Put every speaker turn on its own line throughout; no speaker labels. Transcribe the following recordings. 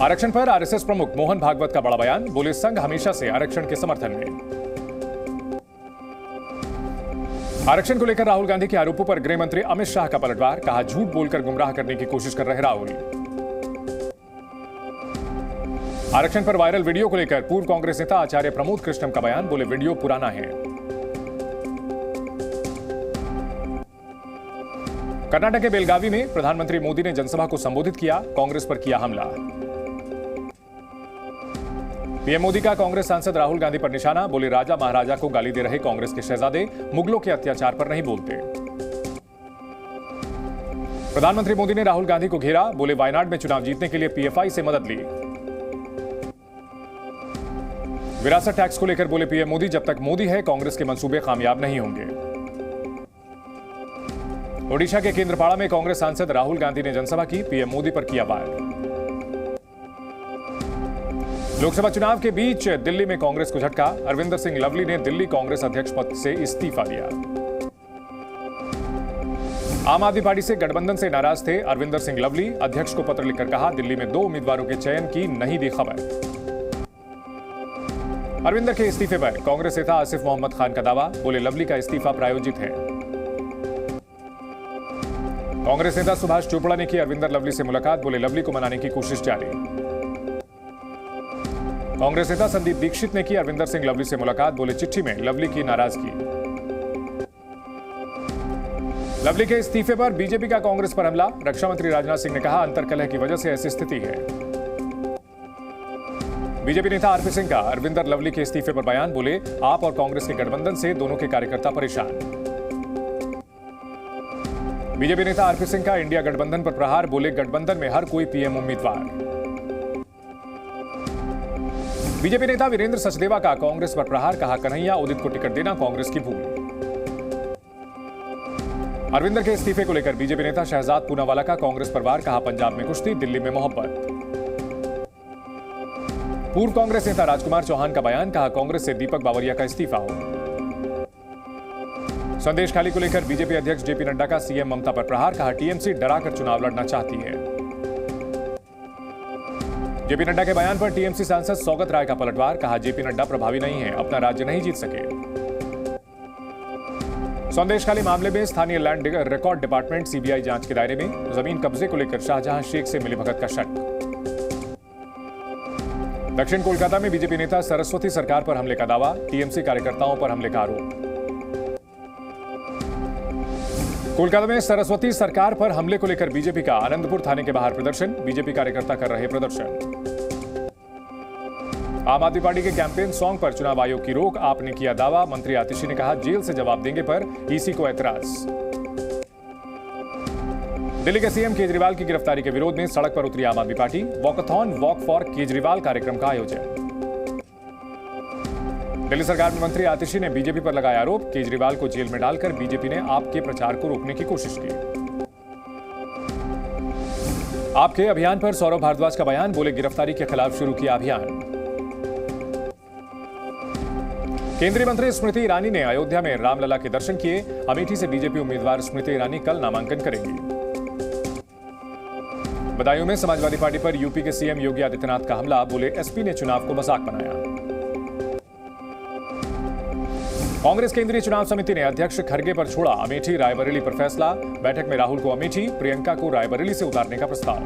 आरक्षण पर आरएसएस प्रमुख मोहन भागवत का बड़ा बयान, बोले संघ हमेशा से आरक्षण के समर्थन में। आरक्षण को लेकर राहुल गांधी के आरोपों पर गृह मंत्री अमित शाह का पलटवार, कहा झूठ बोलकर गुमराह करने की कोशिश कर रहे राहुल। आरक्षण पर वायरल वीडियो को लेकर पूर्व कांग्रेस नेता आचार्य प्रमोद कृष्णम का बयान, बोले वीडियो पुराना है। कर्नाटक के बेलगावी में प्रधानमंत्री मोदी ने जनसभा को संबोधित किया, कांग्रेस पर किया हमला। पीएम मोदी का कांग्रेस सांसद राहुल गांधी पर निशाना, बोले राजा महाराजा को गाली दे रहे कांग्रेस के शहजादे मुगलों के अत्याचार पर नहीं बोलते। प्रधानमंत्री मोदी ने राहुल गांधी को घेरा, बोले वायनाड में चुनाव जीतने के लिए पीएफआई से मदद ली। विरासत टैक्स को लेकर बोले पीएम मोदी, जब तक मोदी है कांग्रेस के मंसूबे कामयाब नहीं होंगे। ओडिशा के केंद्रपाड़ा में कांग्रेस सांसद राहुल गांधी ने जनसभा की, पीएम मोदी पर किया वार। लोकसभा चुनाव के बीच दिल्ली में कांग्रेस को झटका, अरविंदर सिंह लवली ने दिल्ली कांग्रेस अध्यक्ष पद से इस्तीफा दिया। आम आदमी पार्टी से गठबंधन से नाराज थे अरविंदर सिंह लवली, अध्यक्ष को पत्र लिखकर कहा दिल्ली में 2 उम्मीदवारों के चयन की नहीं दी खबर। अरविंदर के इस्तीफे पर कांग्रेस नेता आसिफ मोहम्मद खान का दावा, बोले लवली का इस्तीफा प्रायोजित है। कांग्रेस नेता सुभाष चोपड़ा ने की अरविंदर लवली से मुलाकात, बोले लवली को मनाने की कोशिश जारी। कांग्रेस नेता संदीप दीक्षित ने की अरविंदर सिंह लवली से मुलाकात, बोले चिट्ठी में लवली की नाराजगी। लवली के इस्तीफे पर बीजेपी का कांग्रेस पर हमला, रक्षा मंत्री राजनाथ सिंह ने कहा अंतर्कलह की वजह से ऐसी स्थिति है। बीजेपी नेता आरपी सिंह का अरविंदर लवली के इस्तीफे पर बयान, बोले आप और कांग्रेस के गठबंधन से दोनों के कार्यकर्ता परेशान। बीजेपी नेता आरपी सिंह का इंडिया गठबंधन पर प्रहार, बोले गठबंधन में हर कोई पीएम उम्मीदवार। बीजेपी नेता वीरेंद्र सचदेवा का कांग्रेस पर प्रहार, कहा कन्हैया उदित को टिकट देना कांग्रेस की भूल। अरविंदर के इस्तीफे को लेकर बीजेपी नेता शहजाद पूनावाला का कांग्रेस पर वार, कहा पंजाब में कुश्ती दिल्ली में मोहब्बत। पूर्व कांग्रेस नेता राजकुमार चौहान का बयान, कहा कांग्रेस से दीपक बावरिया का इस्तीफा हो। संदेश खाली को लेकर बीजेपी अध्यक्ष जेपी नड्डा का सीएम ममता पर प्रहार, कहा टीएमसी डराकर चुनाव लड़ना चाहती है। जेपी नड्डा के बयान पर टीएमसी सांसद सौगत राय का पलटवार, कहा जेपी नड्डा प्रभावी नहीं है, अपना राज्य नहीं जीत सके। संदेश खाली मामले में स्थानीय लैंड रिकॉर्ड डिपार्टमेंट सीबीआई जांच के दायरे में, जमीन कब्जे को लेकर शाहजहां शेख से मिलीभगत का शक। दक्षिण कोलकाता में बीजेपी नेता सरस्वती सरकार पर हमले का दावा, टीएमसी कार्यकर्ताओं पर हमले का आरोप। कोलकाता में सरस्वती सरकार पर हमले को लेकर बीजेपी का आनंदपुर थाने के बाहर प्रदर्शन, बीजेपी कार्यकर्ता कर रहे प्रदर्शन। आम आदमी पार्टी के कैंपेन सॉन्ग पर चुनाव आयोग की रोक, आपने किया दावा, मंत्री आतिशी ने कहा जेल से जवाब देंगे पर ईसी को ऐतराज। दिल्ली के सीएम केजरीवाल की गिरफ्तारी के विरोध में सड़क पर उतरी आम आदमी party, walkathon walk for Kejriwal कार्यक्रम का आयोजन। दिल्ली सरकार में मंत्री आतिशी ने बीजेपी पर लगाया आरोप, केजरीवाल को जेल में डालकर बीजेपी ने आपके प्रचार को रोकने की कोशिश की। आपके अभियान पर सौरभ भारद्वाज का बयान, बोले गिरफ्तारी के खिलाफ शुरू किया अभियान। केंद्रीय मंत्री स्मृति ईरानी ने अयोध्या में रामलला के दर्शन किए, अमेठी से बीजेपी उम्मीदवार स्मृति ईरानी कल नामांकन करेंगी। बदायूं में समाजवादी पार्टी पर यूपी के सीएम योगी आदित्यनाथ का हमला, बोले एसपी ने चुनाव को मजाक बनाया। कांग्रेस केंद्रीय चुनाव समिति ने अध्यक्ष खरगे पर छोड़ा अमेठी रायबरेली पर फैसला, बैठक में राहुल को अमेठी, प्रियंका को रायबरेली से उतारने का प्रस्ताव।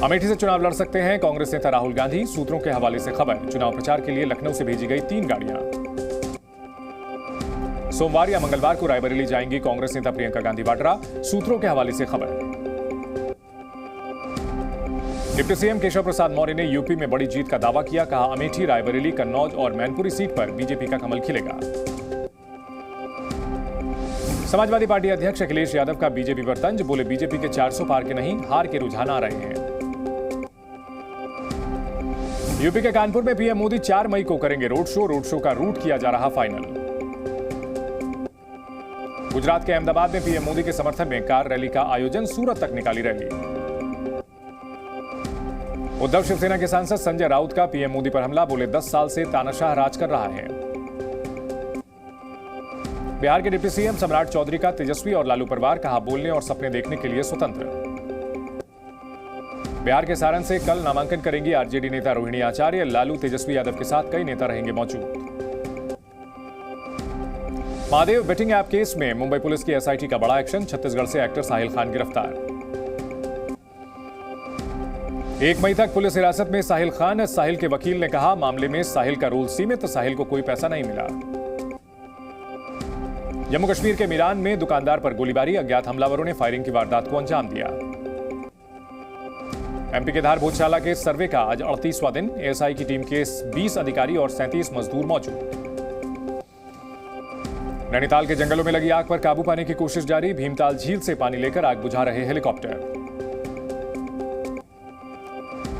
अमेठी से चुनाव लड़ सकते हैं कांग्रेस नेता राहुल गांधी, सूत्रों के हवाले से खबर, चुनाव प्रचार के लिए लखनऊ से भेजी गई 3 गाड़ियां। सोमवार या मंगलवार को रायबरेली जाएंगी कांग्रेस नेता प्रियंका गांधी वाड्रा, सूत्रों के हवाले से खबर। डिप्टी सीएम केशव प्रसाद मौर्य ने यूपी में बड़ी जीत का दावा किया, कहा अमेठी, रायबरेली, कन्नौज और मैनपुरी सीट पर बीजेपी का कमल खिलेगा। समाजवादी पार्टी अध्यक्ष अखिलेश यादव का बीजेपी पर तंज, बोले बीजेपी के 400 पार के नहीं, हार के रुझान आ रहे हैं। यूपी के कानपुर में पीएम मोदी 4 मई को करेंगे रोड शो का रूट किया जा रहा फाइनल। गुजरात के अहमदाबाद में पीएम मोदी के समर्थन में कार रैली का आयोजन, सूरत तक निकाली रैली। उद्धव शिवसेना के सांसद संजय राउत का पीएम मोदी पर हमला, बोले 10 साल से तानाशाह राज कर रहा है। बिहार के डिप्टी सीएम सम्राट चौधरी का तेजस्वी और लालू पर वार, कहा बोलने और सपने देखने के लिए स्वतंत्र। बिहार के सारण से कल नामांकन करेंगी आरजेडी नेता रोहिणी आचार्य। लालू तेजस्वी यादव के साथ कई नेता रहेंगे मौजूद। महादेव बेटिंग ऐप केस में मुंबई पुलिस की एसआईटी का बड़ा एक्शन। छत्तीसगढ़ से एक्टर साहिल खान गिरफ्तार। 1 मई तक पुलिस हिरासत में साहिल खान। साहिल के वकील ने कहा, मामले में साहिल का रोल सीमित, साहिल को कोई पैसा नहीं मिला। जम्मू कश्मीर के मीरान में दुकानदार पर गोलीबारी। अज्ञात हमलावरों ने फायरिंग की वारदात को अंजाम दिया। एमपी के धार भोजशाला के सर्वे का आज 38वां दिन। एएसआई की टीम के 20 अधिकारी और 37 मजदूर मौजूद। नैनीताल के जंगलों में लगी आग पर काबू पाने की कोशिश जारी। भीमताल झील से पानी लेकर आग बुझा रहे हेलीकॉप्टर।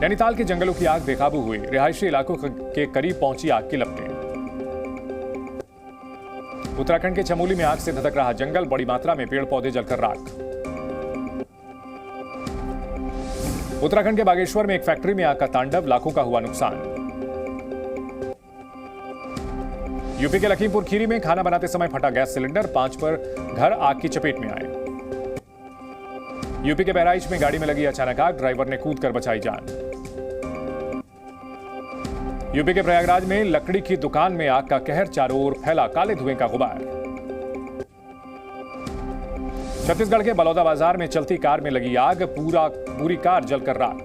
नैनीताल के जंगलों की आग बेकाबू हुई। रिहायशी इलाकों के करीब पहुंची आग की लपटें। उत्तराखंड के चमोली में आग से धधक रहा जंगल। बड़ी मात्रा में पेड़ पौधे जलकर राख। उत्तराखंड के बागेश्वर में एक फैक्ट्री में आग का तांडव। लाखों का हुआ नुकसान। यूपी के लखीमपुर खीरी में खाना बनाते समय फटा गैस सिलेंडर। 5 पर घर आग की चपेट में आए। यूपी के बहराइच में गाड़ी में लगी अचानक आग। ड्राइवर ने कूदकर बचाई जान। यूपी के प्रयागराज में लकड़ी की दुकान में आग का कहर। चारों ओर फैला काले धुएं का गुबार। छत्तीसगढ़ के बलौदा बाजार में चलती कार में लगी आग। पूरी कार जलकर राख।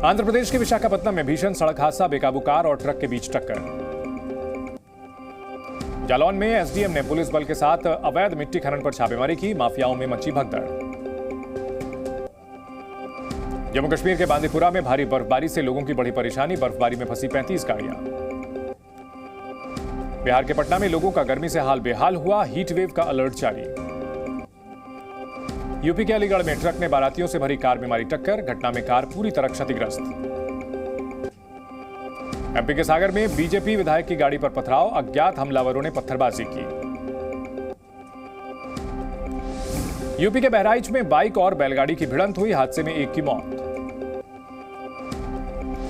आंध्र प्रदेश के विशाखापत्तनम में भीषण सड़क हादसा। बेकाबू कार और ट्रक के बीच टक्कर। जालौन में एसडीएम ने पुलिस बल के साथ अवैध मिट्टी खनन पर छापेमारी की। माफियाओं में मची भगदड़। जम्मू कश्मीर के बांदीपुरा में भारी बर्फबारी से लोगों की बड़ी परेशानी। बर्फबारी में फंसी 35 गाड़ियां। बिहार के पटना में लोगों का गर्मी से हाल बेहाल हुआ। हीट वेव का अलर्ट जारी। यूपी के अलीगढ़ में ट्रक ने बारातियों से भरी कार में मारी टक्कर। घटना में कार पूरी तरह क्षतिग्रस्त। एमपी के सागर में बीजेपी विधायक की गाड़ी पर पथराव। अज्ञात हमलावरों ने पत्थरबाजी की। यूपी के बहराइच में बाइक और बैलगाड़ी की भिड़ंत हुई। हादसे में एक की मौत।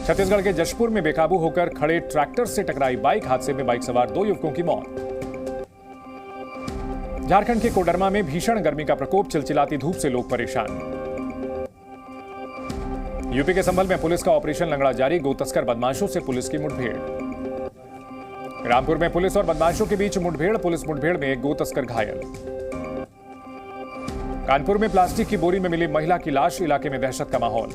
छत्तीसगढ़ के जशपुर में बेकाबू होकर खड़े ट्रैक्टर से टकराई बाइक। हादसे में बाइक सवार 2 युवकों की मौत। झारखंड के कोडरमा में भीषण गर्मी का प्रकोप। चिलचिलाती धूप से लोग परेशान। यूपी के संभल में पुलिस का ऑपरेशन लंगड़ा जारी। गो तस्कर बदमाशों से पुलिस की मुठभेड़। रामपुर में पुलिस और बदमाशों के बीच मुठभेड़। पुलिस मुठभेड़ में एक गो तस्कर घायल। कानपुर में प्लास्टिक की बोरी में मिली महिला की लाश। इलाके में दहशत का माहौल।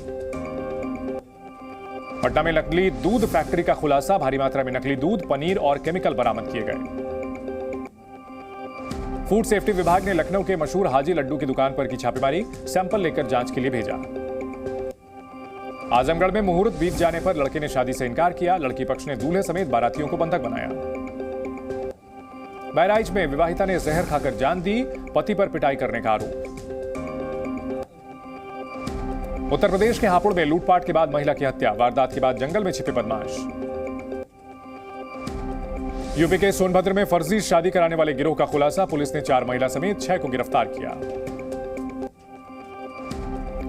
पटना में नकली दूध फैक्ट्री का खुलासा। भारी मात्रा में नकली दूध, पनीर और केमिकल बरामद किए गए। फूड सेफ्टी विभाग ने लखनऊ के मशहूर हाजी लड्डू की दुकान पर की छापेमारी। सैंपल लेकर जांच के लिए भेजा। आजमगढ़ में मुहूर्त बीत जाने पर लड़के ने शादी से इनकार किया। लड़की पक्ष ने दूल्हे समेत बारातियों को बंधक बनाया। बहराइच में विवाहिता ने जहर खाकर जान दी। पति पर पिटाई करने का आरोप। उत्तर प्रदेश के हापुड़ में लूटपाट के बाद महिला की हत्या। वारदात के बाद जंगल में छिपे बदमाश। यूपी के सोनभद्र में फर्जी शादी कराने वाले गिरोह का खुलासा। पुलिस ने 4 महिला समेत 6 को गिरफ्तार किया।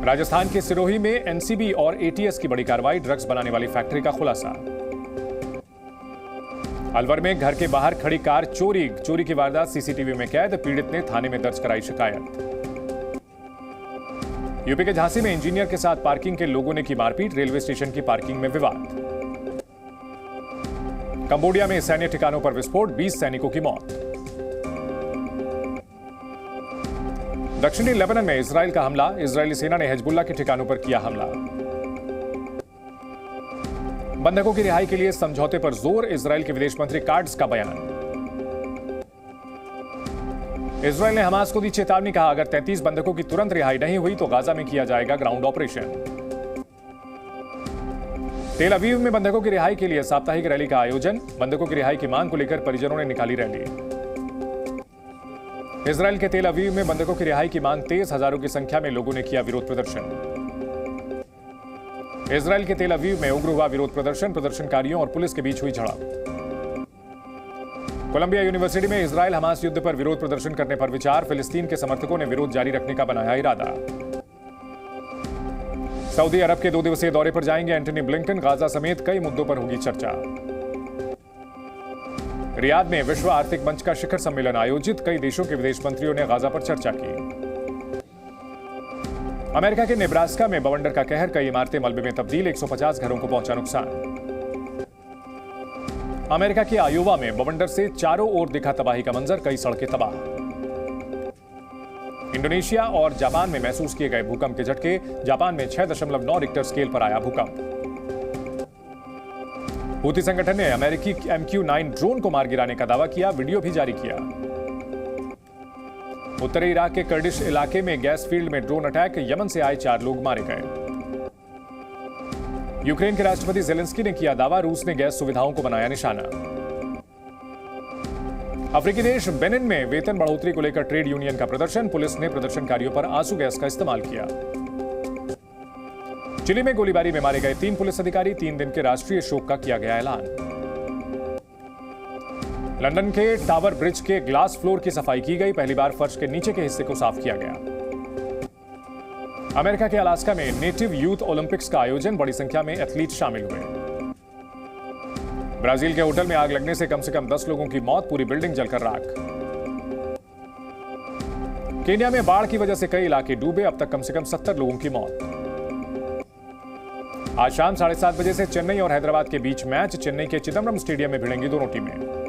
राजस्थान के सिरोही में एनसीबी और एटीएस की बड़ी कार्रवाई। ड्रग्स बनाने वाली फैक्ट्री का खुलासा। अलवर में घर के बाहर खड़ी कार चोरी की वारदात सीसीटीवी में कैद। पीड़ित ने थाने में दर्ज कराई शिकायत। यूपी के झांसी में इंजीनियर के साथ पार्किंग के लोगों ने की मारपीट। रेलवे स्टेशन की पार्किंग में विवाद। कंबोडिया में सैन्य ठिकानों पर विस्फोट। 20 सैनिकों की मौत। दक्षिणी लेबनान में इजराइल का हमला। इजरायली सेना ने हिजबुल्लाह के ठिकानों पर किया हमला। बंधकों की रिहाई के लिए समझौते पर जोर। इजराइल के विदेश मंत्री काट्ज का बयान। इजराइल ने हमास को दी चेतावनी। कहा, अगर 33 बंधकों की तुरंत रिहाई नहीं हुई तो गाजा में किया जाएगा ग्राउंड ऑपरेशन। तेल अवीव में बंधकों की रिहाई के लिए साप्ताहिक रैली का आयोजन। बंधकों की रिहाई की मांग को लेकर परिजनों ने निकाली रैली। इजराइल के तेल अवीव में बंधकों की रिहाई की मांग तेज। हजारों की संख्या में लोगों ने किया विरोध प्रदर्शन। इजराइल के तेल अवीव में उग्र हुआ विरोध प्रदर्शन। प्रदर्शनकारियों और पुलिस के बीच हुई झड़प। कोलंबिया यूनिवर्सिटी में इजराइल हमास युद्ध पर विरोध प्रदर्शन करने पर विचार। फिलिस्तीन के समर्थकों ने विरोध जारी रखने का बनाया इरादा। सऊदी अरब के 2 दिवसीय दौरे पर जाएंगे एंटनी ब्लिंकन। गाजा समेत कई मुद्दों पर होगी चर्चा। रियाद में विश्व आर्थिक मंच का शिखर सम्मेलन आयोजित। कई देशों के विदेश मंत्रियों ने गाजा पर चर्चा की। अमेरिका के नेब्रास्का में बवंडर का कहर, कई इमारतें मलबे में तब्दील, 150 घरों को पहुंचा नुकसान। अमेरिका के आयोवा में बवंडर से चारों ओर दिखा तबाही का मंजर, कई सड़कें तबाह। इंडोनेशिया और जापान में महसूस किए गए भूकंप के झटके, जापान में 6.9 रिक्टर स्केल पर आया भूकंप। हूथी संगठन ने अमेरिकी MQ-9 ड्रोन को मार गिराने का दावा किया, वीडियो भी जारी किया। उत्तरी इराक के कर्डिश इलाके में गैस फील्ड में ड्रोन अटैक, यमन से आए 4 लोग मारे गए। यूक्रेन के राष्ट्रपति जेलेंस्की ने किया दावा, रूस ने गैस सुविधाओं को बनाया निशाना। अफ्रीकी देश बेनिन में वेतन बढ़ोतरी को लेकर ट्रेड यूनियन का प्रदर्शन, पुलिस ने प्रदर्शनकारियों पर आंसू गैस का इस्तेमाल किया। चिली में गोलीबारी में मारे गए 3 पुलिस अधिकारी, 3 दिन के राष्ट्रीय शोक का किया गया ऐलान। लंदन के टावर ब्रिज के ग्लास फ्लोर की सफाई की गई, पहली बार फर्श के नीचे के हिस्से को साफ किया गया। अमेरिका के अलास्का में नेटिव यूथ ओलंपिक्स का आयोजन, बड़ी संख्या में एथलीट शामिल हुए। ब्राजील के होटल में आग लगने से कम 10 लोगों की मौत, पूरी बिल्डिंग जलकर राख। केन्या में बाढ़ की वजह से कई इलाके डूबे, अब तक कम से कम 70 लोगों की मौत। आज शाम 7:30 बजे से चेन्नई और हैदराबाद के बीच मैच, चेन्नई के चिदम्बरम स्टेडियम में भिड़ेंगी दोनों टीमें।